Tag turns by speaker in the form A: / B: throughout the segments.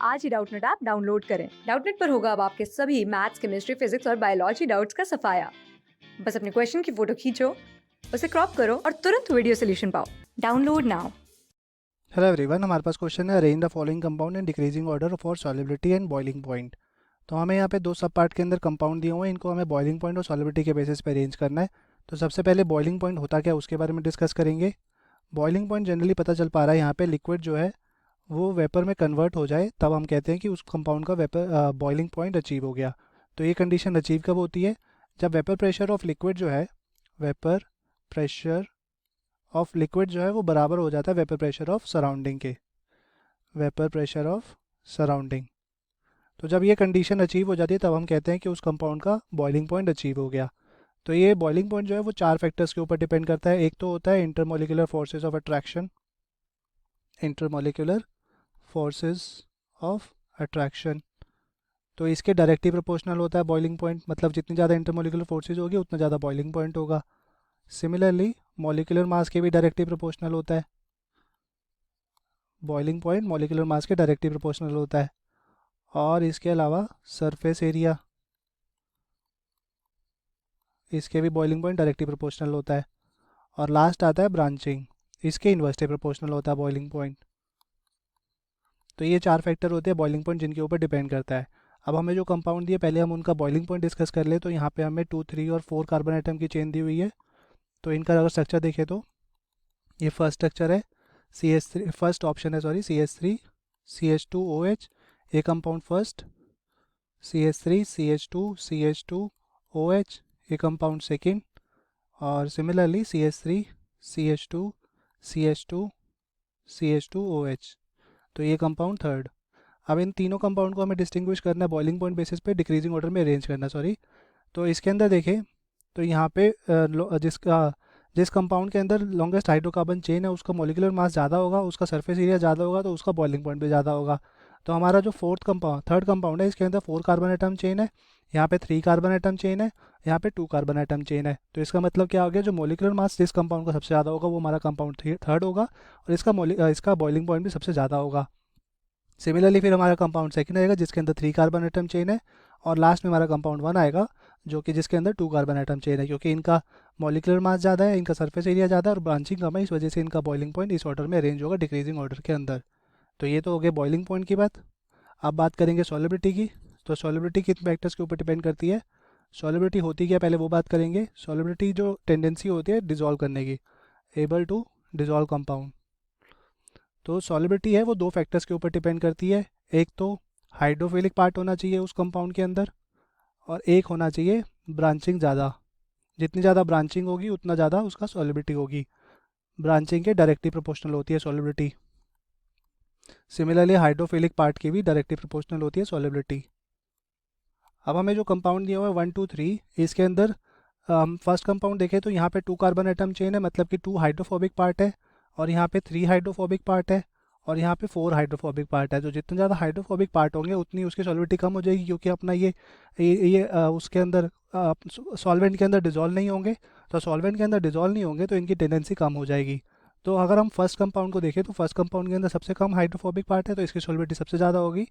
A: आज ही Doubtnut app download करें। Doubtnut पर होगा अब आपके सभी मैथ्स, केमिस्ट्री, फिजिक्स और बायोलॉजी डाउट्स का सफाया। बस अपने क्वेश्चन की फोटो खींचो, उसे क्रॉप करो और तुरंत वीडियो सोल्यूशन पाओ। Download now.
B: हेलो एवरीवन, हमारे पास क्वेश्चन है arrange the following compound in decreasing order for solubility and boiling point. तो हमें यहाँ पे दो सब पार्ट के अंदर कंपाउंड दिए हुए हैं, इनको हमें बॉइलिंग पॉइंट और सॉलिबिलिटी के बेसिस पे अरेंज करना है। तो सबसे पहले बॉइलिंग पॉइंट होता क्या है उसके बारे में डिस्कस करेंगे। बॉइलिंग पॉइंट जनरली पता चल पा रहा है यहाँ पे लिक्विड जो है वो वेपर में कन्वर्ट हो जाए, तब हम कहते हैं कि उस कंपाउंड का वेपर बॉइलिंग पॉइंट अचीव हो गया। तो ये कंडीशन अचीव कब होती है? जब वेपर प्रेशर ऑफ लिक्विड जो है, वेपर प्रेशर ऑफ लिक्विड जो है वो बराबर हो जाता है वेपर प्रेशर ऑफ सराउंडिंग के, वेपर प्रेशर ऑफ सराउंडिंग। तो जब ये कंडीशन अचीव हो जाती है तब हम कहते हैं कि उस कंपाउंड का बॉइलिंग पॉइंट अचीव हो गया। तो ये बॉइलिंग पॉइंट जो है वो चार फैक्टर्स के ऊपर डिपेंड करता है। एक तो होता है intermolecular forces of attraction, intermolecular forces of attraction. तो इसके डायरेक्टली प्रोपोर्शनल होता है बॉइलिंग पॉइंट, मतलब जितनी ज़्यादा इंटरमोलिकुलर फोर्सेस होगी उतना ज़्यादा बॉइलिंग पॉइंट होगा। सिमिलरली मॉलिकुलर मास के भी डायरेक्टली प्रोपोर्शनल होता है, बॉइलिंग पॉइंट मॉलिकुलर मास के डायरेक्टली प्रोपोर्शनल होता है। और इसके अलावा सरफेस एरिया, इसके भी बॉइलिंग पॉइंट डायरेक्टली प्रोपोर्शनल होता है। और लास्ट आता है ब्रांचिंग, इसके इन्वर्सली प्रोपोर्शनल होता है बॉइलिंग पॉइंट। तो ये चार फैक्टर होते हैं बॉइलिंग पॉइंट जिनके ऊपर डिपेंड करता है। अब हमें जो कंपाउंड दिए पहले हम उनका बॉइलिंग पॉइंट डिस्कस कर ले। तो यहाँ पे हमें 2, 3 और 4 कार्बन आइटम की चेन दी हुई है। तो इनका अगर स्ट्रक्चर देखें तो ये फर्स्ट स्ट्रक्चर है CH3, फर्स्ट ऑप्शन है सॉरी CH3 CH2OH, ये compound first. CH3 CH2 CH2OH, ये कंपाउंड सेकेंड। और similarly CH3 CH2 CH2 CH2OH, तो ये कंपाउंड थर्ड। अब इन तीनों कंपाउंड को हमें डिस्टिंग्विश करना है बॉइलिंग पॉइंट बेसिस पे, डिक्रीजिंग ऑर्डर में अरेंज करना सॉरी। तो इसके अंदर देखें तो यहाँ पे जिस कंपाउंड के अंदर लॉन्गेस्ट हाइड्रोकार्बन चेन है उसका मॉलिक्यूलर मास ज़्यादा होगा, उसका सरफेस एरिया ज़्यादा होगा, तो उसका बॉइलिंग पॉइंट भी ज़्यादा होगा। तो हमारा जो थर्ड कंपाउंड है इसके अंदर 4 कार्बन आइटम चेन है, यहाँ पे 3 कार्बन आइटम चेन है, यहाँ पे 2 कार्बन आइटम चेन है। तो इसका मतलब क्या हो गया, जो मॉलिक्यूलर मास जिस कंपाउंड का सबसे ज़्यादा होगा वो हमारा कंपाउंड थर्ड होगा, और इसका बॉइलिंग पॉइंट भी सबसे ज़्यादा होगा। सिमिलरली फिर हमारा कंपाउंड सेकंड आएगा जिसके अंदर 3 कार्बन आइटम चेन है, और लास्ट में हमारा कंपाउंड 1 आएगा जो कि जिसके अंदर 2 कार्बन आइटम चेन है, क्योंकि इनका मॉलिक्यूलर मास ज़्यादा है, इनका सरफेस एरिया ज़्यादा है और ब्रांचिंग कम है, इस वजह से इनका बॉइलिंग पॉइंट इस ऑर्डर में अरेंज होगा डिक्रीजिंग ऑर्डर के अंदर। तो ये तो हो गया बॉइलिंग पॉइंट की बात। अब बात करेंगे सॉलिबिलिटी की। तो सॉलिबिलिटी किन फैक्टर्स के ऊपर डिपेंड करती है? सॉलिबिलिटी होती क्या, पहले वो बात करेंगे। सॉलिबिलिटी जो टेंडेंसी होती है डिजॉल्व करने की, एबल टू डिजॉल्व कंपाउंड। तो सॉलिबिलिटी है वो दो फैक्टर्स के ऊपर डिपेंड करती है। एक तो हाइड्रोफिलिक पार्ट होना चाहिए उस कंपाउंड के अंदर, और एक होना चाहिए ब्रांचिंग ज़्यादा। जितनी ज़्यादा ब्रांचिंग होगी उतना ज़्यादा उसका सॉलिबिलिटी होगी। ब्रांचिंग के डायरेक्टली प्रोपोर्शनल होती है सॉलिबिलिटी। सिमिलरली हाइड्रोफिलिक पार्ट की भी डायरेक्टली प्रोपोर्शनल होती है सॉलिबिलिटी। अब हमें जो कंपाउंड दिया हुआ है 1, 2, 3, इसके अंदर हम फर्स्ट कंपाउंड देखें तो यहाँ पे 2 कार्बन आइटम चेन है, मतलब कि 2 हाइड्रोफोबिक पार्ट है, और यहाँ पे 3 हाइड्रोफोबिक पार्ट है, और यहाँ पे 4 हाइड्रोफोबिक पार्ट है। तो जितने ज़्यादा हाइड्रोफोबिक पार्ट होंगे उतनी उसकी सॉलिबिलिटी कम हो जाएगी, क्योंकि अपना उसके अंदर सॉल्वेंट के अंदर डिजॉल्व नहीं होंगे। तो सॉल्वेंट के अंदर डिजॉल्व नहीं होंगे तो इनकी टेंडेंसी कम हो जाएगी। तो अगर हम फर्स्ट कंपाउंड को देखें तो फर्स्ट कंपाउंड के अंदर सबसे कम हाइड्रोफोबिक पार्ट है, तो इसकी सॉलिबिलिटी सबसे ज़्यादा होगी।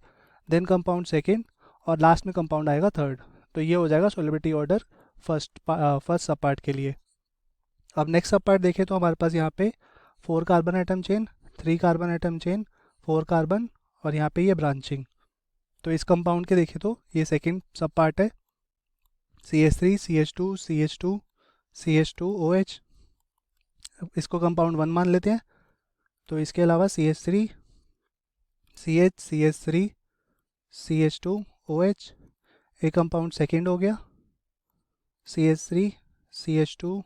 B: देन कंपाउंड सेकेंड, और लास्ट में कंपाउंड आएगा थर्ड। तो ये हो जाएगा सॉलिबिलिटी ऑर्डर फर्स्ट सब पार्ट के लिए। अब नेक्स्ट सब पार्ट देखें तो हमारे पास यहाँ पे 4 carbon atom chain, 3 carbon atom chain, 4 carbon, और यहाँ पे ये ब्रांचिंग। तो इस कंपाउंड के देखें तो ये सेकेंड सब पार्ट है CH3 CH2 CH2 CH2OH, इसको कंपाउंड 1 मान लेते हैं। तो इसके अलावा CH3 CH3 CH2OH, एक कंपाउंड सेकेंड हो गया। CH3 CH2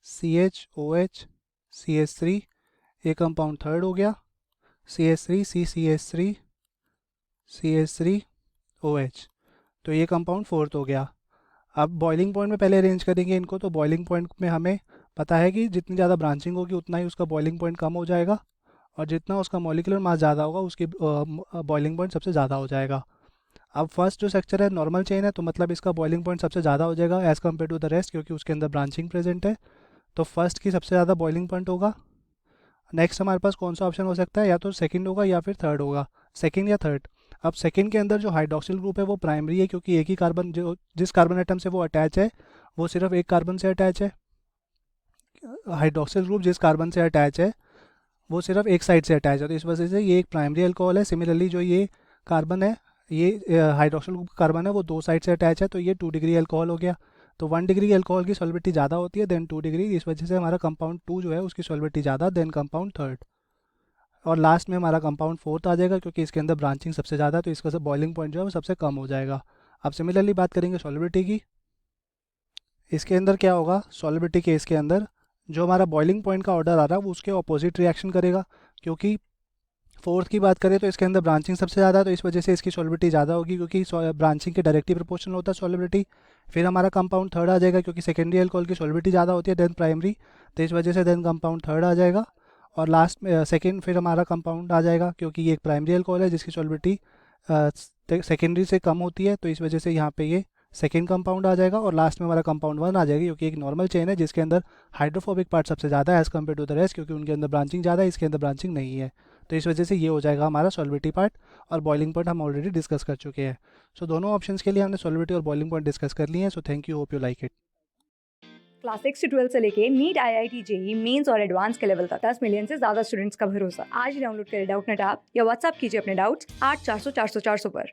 B: CHOH CH3, एक कंपाउंड थर्ड हो गया। CH3 CCH3 CH3OH, तो ये कंपाउंड फोर्थ हो गया। अब बॉइलिंग पॉइंट में पहले अरेंज करेंगे इनको। तो बॉइलिंग पॉइंट में हमें पता है कि जितनी ज़्यादा ब्रांचिंग होगी उतना ही उसका बॉइलिंग पॉइंट कम हो जाएगा, और जितना उसका मॉलिक्यूलर मास ज़्यादा होगा उसकी बॉइलिंग पॉइंट सबसे ज़्यादा हो जाएगा। अब फर्स्ट जो स्ट्रक्चर है नॉर्मल चेन है, तो मतलब इसका बॉइलिंग पॉइंट सबसे ज़्यादा हो जाएगा as compared to the rest, क्योंकि उसके अंदर ब्रांचिंग प्रेजेंट है। तो फर्स्ट की सबसे ज़्यादा बॉइलिंग पॉइंट होगा। नेक्स्ट हमारे पास कौन सा ऑप्शन हो सकता है, या तो सेकंड होगा या फिर थर्ड होगा, सेकंड या थर्ड। अब सेकेंड के अंदर जो हाइड्रोक्सिल ग्रुप है वो प्राइमरी है, क्योंकि एक ही कार्बन जो जिस कार्बन एटम से वो अटैच है वो सिर्फ एक कार्बन से अटैच है। हाइड्रोक्सिल ग्रुप जिस कार्बन से अटैच है वो सिर्फ एक साइड से अटैच है, तो इस वजह से ये एक प्राइमरी अल्कोहल है। सिमिलरली जो ये कार्बन है, ये हाइड्रोक्सिल ग्रुप कार्बन है, वो दो साइड से अटैच है, तो ये 2 डिग्री अल्कोहल हो गया। तो 1 डिग्री अल्कोहल की सॉल्बिलिटी ज़्यादा होती है देन 2 डिग्री, इस वजह से हमारा कंपाउंड 2 जो है उसकी सॉल्बिलिटी ज़्यादा देन कंपाउंड थर्ड। और लास्ट में हमारा कंपाउंड फोर्थ आ जाएगा, क्योंकि इसके अंदर ब्रांचिंग सबसे ज़्यादा है, तो इसका बॉइलिंग पॉइंट जो है वो सबसे कम हो जाएगा। अब सिमिलरली बात करेंगे सॉल्बिलिटी की। इसके अंदर क्या होगा, सॉल्बिलिटी केस के अंदर जो हमारा बॉइलिंग पॉइंट का ऑर्डर आ रहा है वो उसके ऑपोजिट रिएक्शन करेगा, क्योंकि फोर्थ की बात करें तो इसके अंदर ब्रांचिंग सबसे ज़्यादा है, तो इस वजह से इसकी सॉल्बिलिटी ज़्यादा होगी, क्योंकि ब्रांचिंग के डायरेक्टली प्रोपोर्शनल होता है सॉल्बिलिटी। फिर हमारा कंपाउंड थर्ड आ जाएगा, क्योंकि सेकेंडरी अल्कोहल की सॉल्बिलिटी ज़्यादा होती है देन प्राइमरी, तो इस वजह से देन कंपाउंड थर्ड आ जाएगा। और लास्ट में सेकेंड फिर हमारा कंपाउंड आ जाएगा, क्योंकि ये एक प्राइमरी अल्कोहल है जिसकी सॉल्बिलिटी सेकेंडरी से कम होती है, तो इस वजह से यहाँ पे ये सेकेंड कंपाउंड आ जाएगा। और लास्ट में हमारा कंपाउंड 1 आ जाएगी, क्योंकि एक नॉर्मल चेन है जिसके अंदर हाइड्रोफोबिक पार्ट सबसे ज़्यादा है as compared to the rest, क्योंकि उनके अंदर ब्रांचिंग ज़्यादा है, इसके अंदर ब्रांचिंग नहीं है, तो इस वजह से ये हो जाएगा हमारा सॉल्बिलिटी पार्ट। और बॉइलिंग पॉइंट हम ऑलरेडी डिस्कस कर चुके हैं। सो दोनों ऑप्शंस के लिए हमने सॉल्बिलिटी और बॉइलिंग पॉइंट डिस्कस कर लिए हैं। So thank you, hope you like it.
A: Class 6 से 12 से लेके नीट, IIT, जेई मेंस और एडवांस के लेवल तक 10 मिलियन से ज्यादा स्टूडेंट्स का भरोसा। आज ही डाउनलोड करें डाउटनेट ऐप या व्हाट्सएप कीजिए अपने डाउट्स 8400 400 400 पर।